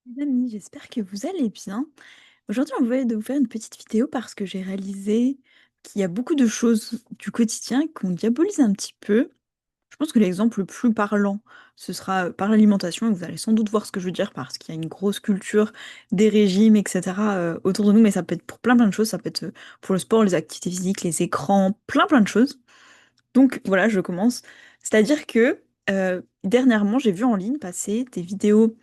Les amis, j'espère que vous allez bien. Aujourd'hui, on va de vous faire une petite vidéo parce que j'ai réalisé qu'il y a beaucoup de choses du quotidien qu'on diabolise un petit peu. Je pense que l'exemple le plus parlant, ce sera par l'alimentation, et vous allez sans doute voir ce que je veux dire parce qu'il y a une grosse culture des régimes, etc. Autour de nous, mais ça peut être pour plein de choses. Ça peut être pour le sport, les activités physiques, les écrans, plein de choses. Donc voilà, je commence. C'est-à-dire que dernièrement, j'ai vu en ligne passer des vidéos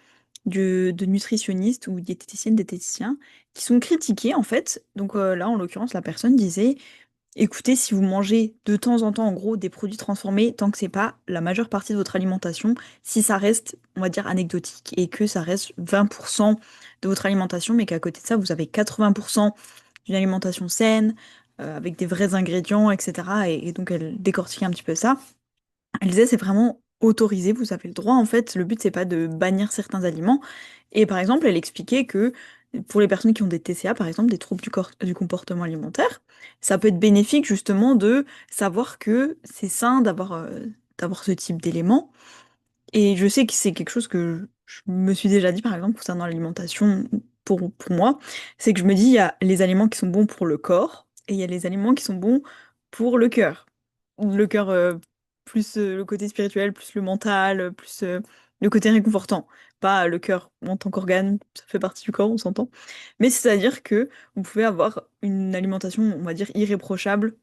de nutritionnistes ou diététiciennes, diététiciens qui sont critiqués en fait. Donc là, en l'occurrence, la personne disait, écoutez, si vous mangez de temps en temps, en gros, des produits transformés, tant que c'est pas la majeure partie de votre alimentation, si ça reste, on va dire, anecdotique et que ça reste 20% de votre alimentation, mais qu'à côté de ça, vous avez 80% d'une alimentation saine, avec des vrais ingrédients, etc. Et donc, elle décortiquait un petit peu ça. Elle disait, c'est vraiment autorisé, vous avez le droit, en fait, le but, c'est pas de bannir certains aliments. Et par exemple, elle expliquait que pour les personnes qui ont des TCA, par exemple, des troubles du comportement alimentaire, ça peut être bénéfique justement de savoir que c'est sain d'avoir ce type d'éléments. Et je sais que c'est quelque chose que je me suis déjà dit, par exemple, concernant l'alimentation, pour moi, c'est que je me dis, il y a les aliments qui sont bons pour le corps, et il y a les aliments qui sont bons pour le cœur. Le cœur, plus le côté spirituel, plus le mental, plus le côté réconfortant. Pas le cœur en tant qu'organe, ça fait partie du corps, on s'entend. Mais c'est-à-dire que vous pouvez avoir une alimentation, on va dire, irréprochable,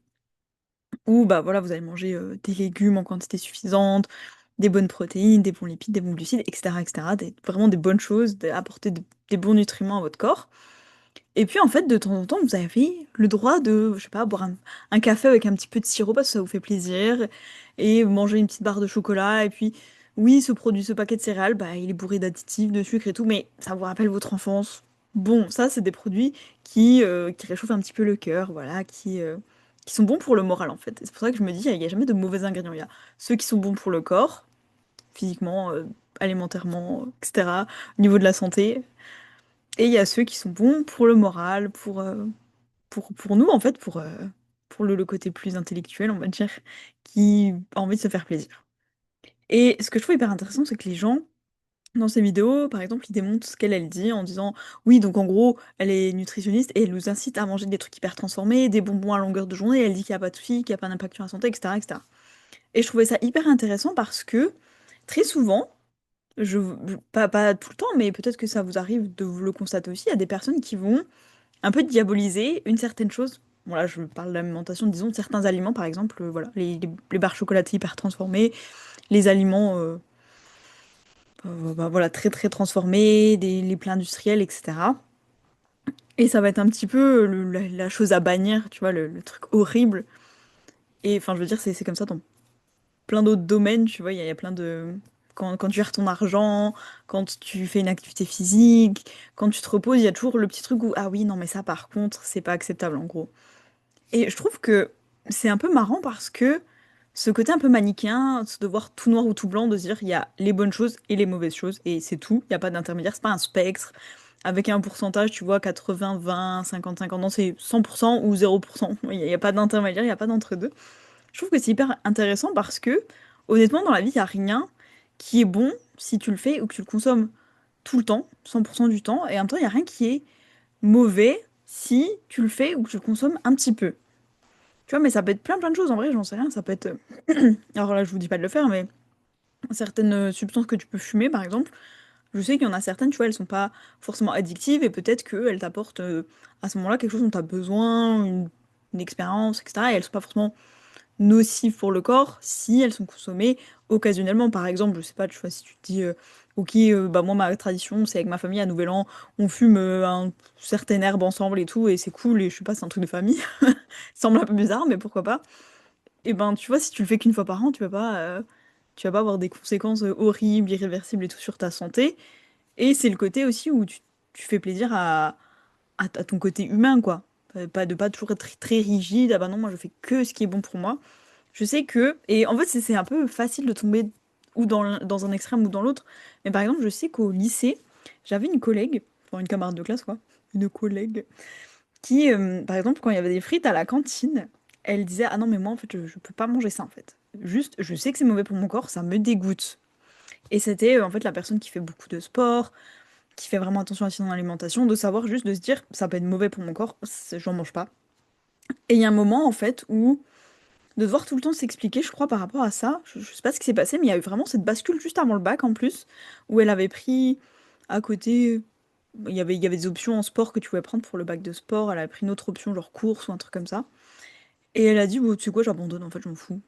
où bah voilà, vous allez manger des légumes en quantité suffisante, des bonnes protéines, des bons lipides, des bons glucides, etc., etc. Vraiment des bonnes choses, apporter des bons nutriments à votre corps. Et puis en fait, de temps en temps, vous avez le droit de, je sais pas, boire un café avec un petit peu de sirop parce que ça vous fait plaisir, et manger une petite barre de chocolat, et puis oui, ce paquet de céréales, bah, il est bourré d'additifs, de sucre et tout, mais ça vous rappelle votre enfance. Bon, ça, c'est des produits qui réchauffent un petit peu le cœur, voilà, qui sont bons pour le moral en fait. Et c'est pour ça que je me dis, il n'y a jamais de mauvais ingrédients. Il y a ceux qui sont bons pour le corps, physiquement, alimentairement, etc., au niveau de la santé, et il y a ceux qui sont bons pour le moral, pour nous, en fait, pour le côté plus intellectuel, on va dire, qui a envie de se faire plaisir. Et ce que je trouve hyper intéressant, c'est que les gens, dans ces vidéos, par exemple, ils démontrent ce qu'elle dit en disant, oui, donc en gros, elle est nutritionniste et elle nous incite à manger des trucs hyper transformés, des bonbons à longueur de journée, elle dit qu'il n'y a pas de souci, qu'il n'y a pas d'impact sur la santé, etc., etc. Et cetera. Et je trouvais ça hyper intéressant parce que, très souvent, pas tout le temps, mais peut-être que ça vous arrive de vous le constater aussi, il y a des personnes qui vont un peu diaboliser une certaine chose. Voilà, je parle de l'alimentation, disons, certains aliments, par exemple, voilà, les barres chocolatées hyper transformées, les aliments bah, voilà, très transformés, les plats industriels, etc. Et ça va être un petit peu la chose à bannir, tu vois, le truc horrible. Et enfin, je veux dire, c'est comme ça dans plein d'autres domaines, tu vois, il y a plein de... quand tu gères ton argent, quand tu fais une activité physique, quand tu te reposes, il y a toujours le petit truc où, ah oui, non, mais ça, par contre, c'est pas acceptable, en gros. Et je trouve que c'est un peu marrant parce que ce côté un peu manichéen, de voir tout noir ou tout blanc, de se dire il y a les bonnes choses et les mauvaises choses, et c'est tout, il n'y a pas d'intermédiaire, c'est pas un spectre, avec un pourcentage, tu vois, 80, 20, 50, 50, non, c'est 100% ou 0%, il n'y a pas d'intermédiaire, il n'y a pas d'entre-deux. Je trouve que c'est hyper intéressant parce que, honnêtement, dans la vie, il n'y a rien qui est bon si tu le fais ou que tu le consommes tout le temps, 100% du temps, et en même temps, il n'y a rien qui est mauvais si tu le fais ou que tu le consommes un petit peu. Tu vois, mais ça peut être plein de choses en vrai, j'en sais rien. Ça peut être. Alors là, je vous dis pas de le faire, mais certaines substances que tu peux fumer, par exemple, je sais qu'il y en a certaines, tu vois, elles sont pas forcément addictives et peut-être qu'elles t'apportent à ce moment-là quelque chose dont tu as besoin, une expérience, etc. Et elles sont pas forcément nocives pour le corps si elles sont consommées occasionnellement. Par exemple, je sais pas, tu vois, si tu te dis, ok, bah moi, ma tradition, c'est avec ma famille à Nouvel An, on fume un certaine herbe ensemble et tout, et c'est cool, et je sais pas, c'est un truc de famille. Ça semble un peu bizarre, mais pourquoi pas. Et ben, tu vois, si tu le fais qu'une fois par an, tu vas pas avoir des conséquences horribles, irréversibles et tout sur ta santé. Et c'est le côté aussi où tu fais plaisir à ton côté humain, quoi. Pas de pas toujours être très rigide. Ah bah non, moi je fais que ce qui est bon pour moi. Je sais que, et en fait, c'est un peu facile de tomber ou dans un extrême ou dans l'autre. Mais par exemple, je sais qu'au lycée, j'avais une collègue, enfin une camarade de classe, quoi. Une collègue qui, par exemple, quand il y avait des frites à la cantine, elle disait, ah non, mais moi, en fait, je peux pas manger ça, en fait. Juste, je sais que c'est mauvais pour mon corps, ça me dégoûte. Et c'était, en fait, la personne qui fait beaucoup de sport, qui fait vraiment attention à son alimentation, de savoir juste de se dire, ça peut être mauvais pour mon corps, j'en mange pas. Et il y a un moment, en fait, où de devoir tout le temps s'expliquer, je crois, par rapport à ça. Je sais pas ce qui s'est passé, mais il y a eu vraiment cette bascule juste avant le bac, en plus, où elle avait pris à côté. Il y avait des options en sport que tu pouvais prendre pour le bac de sport. Elle avait pris une autre option, genre course ou un truc comme ça. Et elle a dit, bon, tu sais quoi, j'abandonne, en fait, je m'en fous.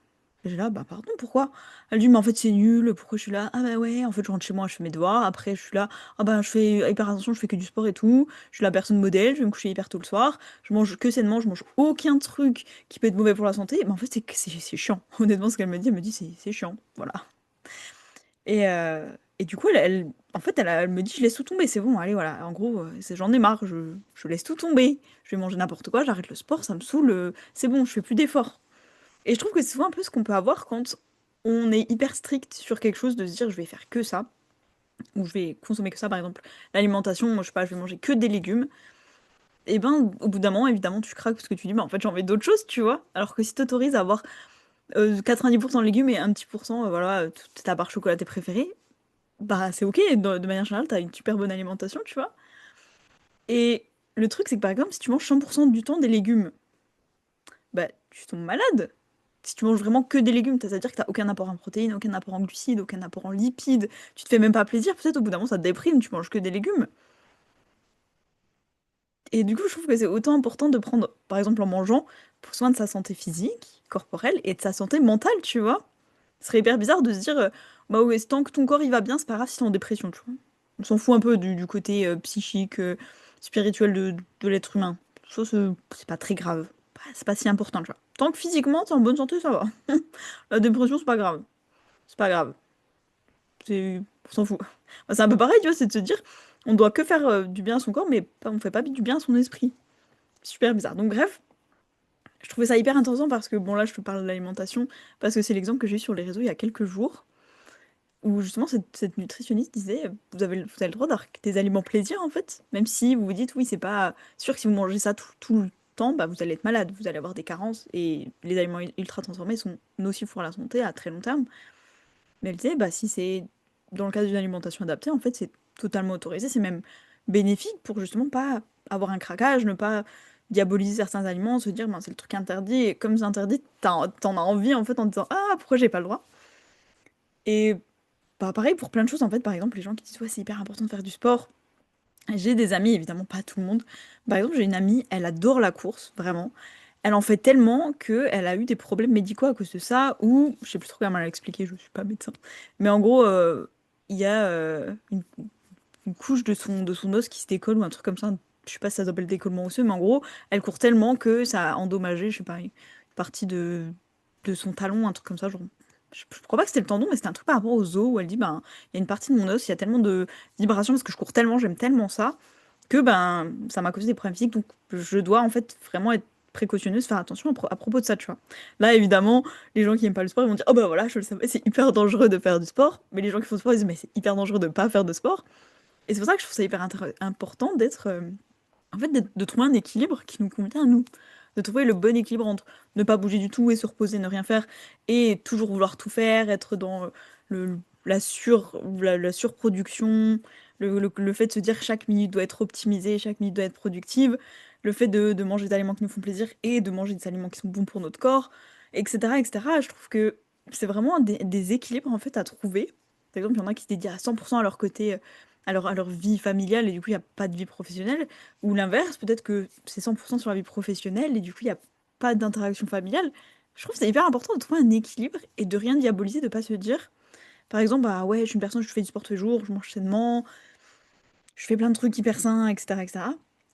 Et j'ai là, bah pardon, pourquoi? Elle dit, mais en fait, c'est nul, pourquoi je suis là? Ah bah ouais, en fait, je rentre chez moi, je fais mes devoirs, après, je suis là, ah bah, je fais hyper attention, je fais que du sport et tout, je suis la personne modèle, je vais me coucher hyper tôt le soir, je mange que sainement, je mange aucun truc qui peut être mauvais pour la santé. Mais en fait, c'est chiant. Honnêtement, ce qu'elle me dit, c'est chiant, voilà. Et, euh, et du coup, en fait, elle me dit, je laisse tout tomber, c'est bon, allez, voilà. En gros, j'en ai marre, je laisse tout tomber. Je vais manger n'importe quoi, j'arrête le sport, ça me saoule, c'est bon, je fais plus d'efforts. Et je trouve que c'est souvent un peu ce qu'on peut avoir quand on est hyper strict sur quelque chose, de se dire, je vais faire que ça, ou je vais consommer que ça, par exemple. L'alimentation, moi, je sais pas, je vais manger que des légumes. Et ben, au bout d'un moment, évidemment, tu craques parce que tu dis, bah, en fait, j'ai envie d'autre chose, tu vois. Alors que si t'autorises à avoir 90% de légumes et un petit pourcent, voilà, ta barre chocolatée préférée, bah c'est ok, de manière générale, t'as une super bonne alimentation, tu vois. Et le truc, c'est que par exemple, si tu manges 100% du temps des légumes, bah tu tombes malade. Si tu manges vraiment que des légumes, c'est-à-dire que t'as aucun apport en protéines, aucun apport en glucides, aucun apport en lipides, tu te fais même pas plaisir, peut-être au bout d'un moment ça te déprime, tu manges que des légumes. Et du coup, je trouve que c'est autant important de prendre, par exemple en mangeant, pour soin de sa santé physique, corporelle, et de sa santé mentale, tu vois. Ce serait hyper bizarre de se dire, bah ouais, tant que ton corps il va bien, c'est pas grave si t'es en dépression, tu vois. On s'en fout un peu du côté psychique, spirituel de l'être humain. Ça, c'est pas très grave. C'est pas si important, tu vois. Tant que physiquement t'es en bonne santé, ça va. La dépression, c'est pas grave. C'est pas grave. On s'en fout. Bah, c'est un peu pareil, tu vois, c'est de se dire, on doit que faire du bien à son corps, mais on fait pas du bien à son esprit. Super bizarre. Donc bref, je trouvais ça hyper intéressant parce que, bon là, je te parle de l'alimentation, parce que c'est l'exemple que j'ai eu sur les réseaux il y a quelques jours. Où justement cette nutritionniste disait, vous avez le droit d'avoir des aliments plaisir en fait, même si vous vous dites oui c'est pas sûr que si vous mangez ça tout le temps, bah vous allez être malade, vous allez avoir des carences et les aliments ultra transformés sont nocifs pour la santé à très long terme. Mais elle disait bah si c'est dans le cadre d'une alimentation adaptée en fait c'est totalement autorisé, c'est même bénéfique pour justement pas avoir un craquage, ne pas diaboliser certains aliments, se dire ben, c'est le truc interdit et comme c'est interdit t'en as envie en fait en te disant ah pourquoi j'ai pas le droit. Et bah, pareil pour plein de choses, en fait, par exemple, les gens qui disent ouais, c'est hyper important de faire du sport. J'ai des amis, évidemment pas tout le monde. Par exemple, j'ai une amie, elle adore la course, vraiment. Elle en fait tellement que elle a eu des problèmes médicaux à cause de ça, ou je sais plus trop comment elle l'a expliqué, je suis pas médecin. Mais en gros, il y a une couche de son os qui se décolle ou un truc comme ça. Je sais pas si ça s'appelle décollement osseux, mais en gros, elle court tellement que ça a endommagé, je sais pas, une partie de son talon, un truc comme ça. Genre, je crois pas que c'était le tendon, mais c'était un truc par rapport aux os où elle dit, ben, il y a une partie de mon os, il y a tellement de vibrations parce que je cours tellement, j'aime tellement ça, que ben, ça m'a causé des problèmes physiques. Donc, je dois en fait vraiment être précautionneuse, faire attention à propos de ça, tu vois. Là, évidemment, les gens qui aiment pas le sport, ils vont dire, oh bah voilà, je le savais, c'est hyper dangereux de faire du sport. Mais les gens qui font du sport, ils disent, mais c'est hyper dangereux de pas faire de sport. Et c'est pour ça que je trouve ça hyper important d'être, en fait, de trouver un équilibre qui nous convient à nous. De trouver le bon équilibre entre ne pas bouger du tout et se reposer, ne rien faire, et toujours vouloir tout faire, être dans la surproduction, le fait de se dire chaque minute doit être optimisée, chaque minute doit être productive, le fait de manger des aliments qui nous font plaisir et de manger des aliments qui sont bons pour notre corps, etc., etc. Je trouve que c'est vraiment des équilibres en fait à trouver. Par exemple, il y en a qui se dédient à 100% à leur côté, à leur vie familiale et du coup il n'y a pas de vie professionnelle. Ou l'inverse, peut-être que c'est 100% sur la vie professionnelle et du coup il n'y a pas d'interaction familiale. Je trouve que c'est hyper important de trouver un équilibre et de rien diaboliser, de pas se dire, par exemple, bah ouais, je suis une personne, je fais du sport tous les jours, je mange sainement, je fais plein de trucs hyper sains, etc., etc.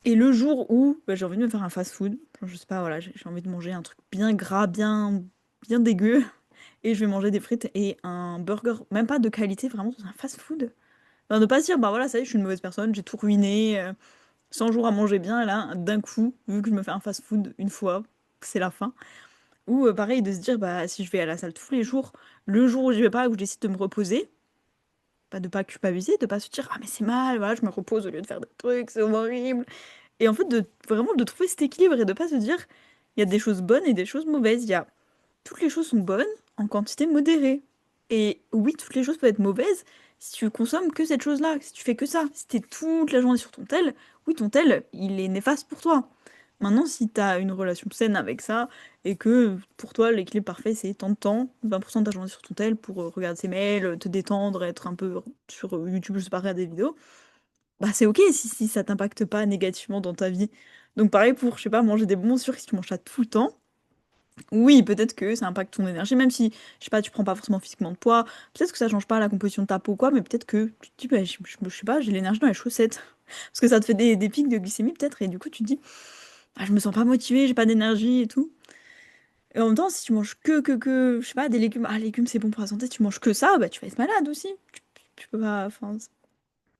Et le jour où bah, j'ai envie de me faire un fast-food, genre, je sais pas, voilà, j'ai envie de manger un truc bien gras, bien dégueu, et je vais manger des frites et un burger, même pas de qualité, vraiment dans un fast-food. Enfin, ne pas se dire, bah voilà, ça y est, je suis une mauvaise personne, j'ai tout ruiné, 100 jours à manger bien, et là, d'un coup, vu que je me fais un fast-food une fois, c'est la fin. Ou pareil, de se dire, bah si je vais à la salle tous les jours, le jour où je vais pas, où je décide de me reposer, bah, de pas culpabiliser, de pas se dire, ah mais c'est mal, voilà, je me repose au lieu de faire des trucs, c'est horrible. Et en fait, vraiment de trouver cet équilibre et de pas se dire, il y a des choses bonnes et des choses mauvaises. Toutes les choses sont bonnes en quantité modérée. Et oui, toutes les choses peuvent être mauvaises, Si tu consommes que cette chose-là, si tu fais que ça, si t'es toute la journée sur ton tel, oui, ton tel, il est néfaste pour toi. Maintenant, si t'as une relation saine avec ça, et que pour toi, l'équilibre parfait, c'est tant de temps, 20% de ta journée sur ton tel pour regarder tes mails, te détendre, être un peu sur YouTube, je sais pas, regarder des vidéos, bah c'est ok si ça t'impacte pas négativement dans ta vie. Donc pareil pour, je sais pas, manger des bonbons sûrs, si tu manges ça tout le temps, oui, peut-être que ça impacte ton énergie, même si, je sais pas, tu prends pas forcément physiquement de poids, peut-être que ça change pas la composition de ta peau ou quoi, mais peut-être que tu te dis, bah, je sais pas, j'ai l'énergie dans les chaussettes. Parce que ça te fait des pics de glycémie peut-être, et du coup tu te dis, ah, je me sens pas motivée, j'ai pas d'énergie et tout. Et en même temps, si tu manges je sais pas, des légumes, ah, légumes c'est bon pour la santé, si tu manges que ça, bah tu vas être malade aussi. Tu peux pas, enfin,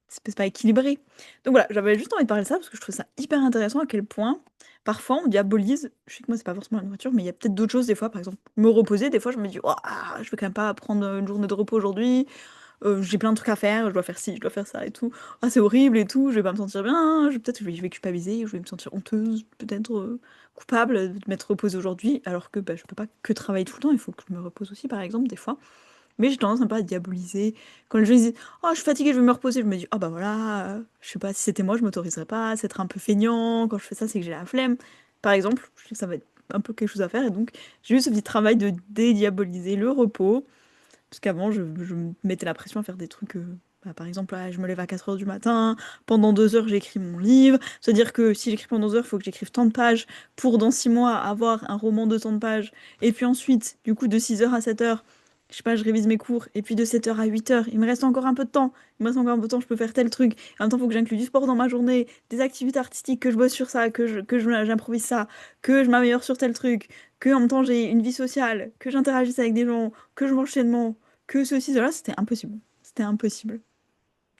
c'est pas équilibré. Donc voilà, j'avais juste envie de parler de ça parce que je trouve ça hyper intéressant à quel point parfois on diabolise. Je sais que moi c'est pas forcément la nourriture, mais il y a peut-être d'autres choses des fois, par exemple me reposer. Des fois je me dis, oh, je vais quand même pas prendre une journée de repos aujourd'hui. J'ai plein de trucs à faire, je dois faire ci, je dois faire ça et tout. Ah c'est horrible et tout, je vais pas me sentir bien. Peut-être je vais culpabiliser, je vais me sentir honteuse, peut-être coupable de m'être reposée aujourd'hui, alors que bah, je peux pas que travailler tout le temps. Il faut que je me repose aussi par exemple des fois. Mais j'ai tendance un peu à diaboliser. Quand les gens disent oh, je suis fatiguée, je vais me reposer, je me dis ah bah voilà, je sais pas, si c'était moi, je m'autoriserais pas à être un peu feignant. Quand je fais ça, c'est que j'ai la flemme. Par exemple, je sais que ça va être un peu quelque chose à faire et donc j'ai eu ce petit travail de dédiaboliser le repos. Parce qu'avant, je me mettais la pression à faire des trucs. Bah, par exemple, je me lève à 4 heures du matin, pendant 2 heures, j'écris mon livre. C'est-à-dire que si j'écris pendant 2 heures, il faut que j'écrive tant de pages pour, dans 6 mois, avoir un roman de tant de pages. Et puis ensuite, du coup, de 6 heures à 7 heures, je sais pas, je révise mes cours. Et puis de 7 heures à 8 heures, il me reste encore un peu de temps. Il me reste encore un peu de temps, je peux faire tel truc. En même temps, il faut que j'inclue du sport dans ma journée, des activités artistiques, que je bosse sur ça, j'improvise ça, que je m'améliore sur tel truc, que en même temps j'ai une vie sociale, que j'interagisse avec des gens, que je mange sainement, que ceci, cela, c'était impossible. C'était impossible.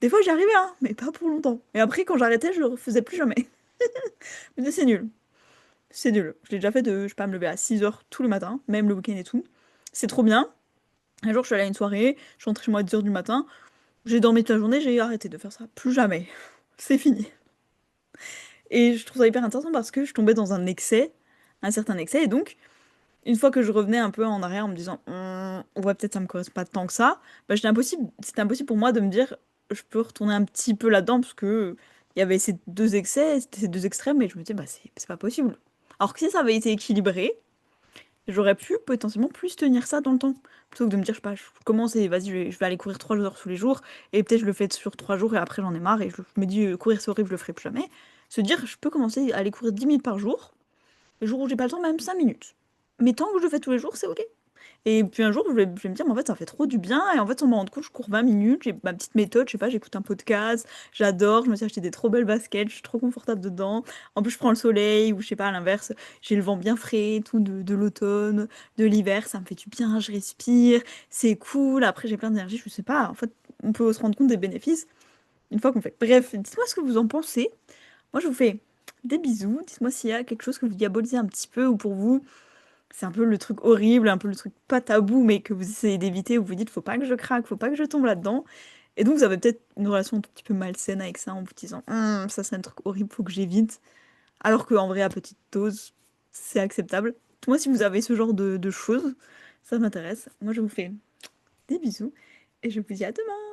Des fois, j'y arrivais, hein, mais pas pour longtemps. Et après, quand j'arrêtais, je le refaisais plus jamais. Mais c'est nul. C'est nul. Je l'ai déjà fait de, je sais pas, me lever à 6 heures tout le matin, même le week-end et tout. C'est trop bien. Un jour, je suis allée à une soirée, je suis rentrée chez moi à 10 heures du matin, j'ai dormi toute la journée, j'ai arrêté de faire ça. Plus jamais. C'est fini. Et je trouve ça hyper intéressant parce que je tombais dans un excès, un certain excès, et donc une fois que je revenais un peu en arrière en me disant ouais peut-être ça me correspond pas tant que ça, bah c'était impossible pour moi de me dire je peux retourner un petit peu là-dedans parce que il y avait ces deux excès, ces deux extrêmes et je me disais bah c'est pas possible. Alors que si ça avait été équilibré, j'aurais pu potentiellement plus tenir ça dans le temps. Plutôt que de me dire je sais pas, je commence et vas-y je vais aller courir 3 heures tous les jours et peut-être je le fais sur 3 jours et après j'en ai marre et je me dis courir c'est horrible, je le ferai plus jamais. Se dire je peux commencer à aller courir 10 minutes par jour, le jour où j'ai pas le temps même 5 minutes. Mais tant que je le fais tous les jours, c'est ok. Et puis un jour, je vais me dire, mais en fait, ça fait trop du bien. Et en fait, sans me rendre compte, je cours 20 minutes, j'ai ma petite méthode, je sais pas, j'écoute un podcast, j'adore, je me suis acheté des trop belles baskets, je suis trop confortable dedans. En plus, je prends le soleil, ou je sais pas, à l'inverse, j'ai le vent bien frais, et tout, de l'automne, de l'hiver, ça me fait du bien, je respire, c'est cool. Après, j'ai plein d'énergie, je sais pas. En fait, on peut se rendre compte des bénéfices une fois qu'on fait. Bref, dites-moi ce que vous en pensez. Moi, je vous fais des bisous. Dites-moi s'il y a quelque chose que vous diabolisez un petit peu, ou pour vous. C'est un peu le truc horrible, un peu le truc pas tabou, mais que vous essayez d'éviter, où vous dites faut pas que je craque, faut pas que je tombe là-dedans. Et donc vous avez peut-être une relation un tout petit peu malsaine avec ça en vous disant ça c'est un truc horrible, faut que j'évite. Alors qu'en vrai, à petite dose, c'est acceptable. Moi, si vous avez ce genre de choses, ça m'intéresse. Moi, je vous fais des bisous et je vous dis à demain.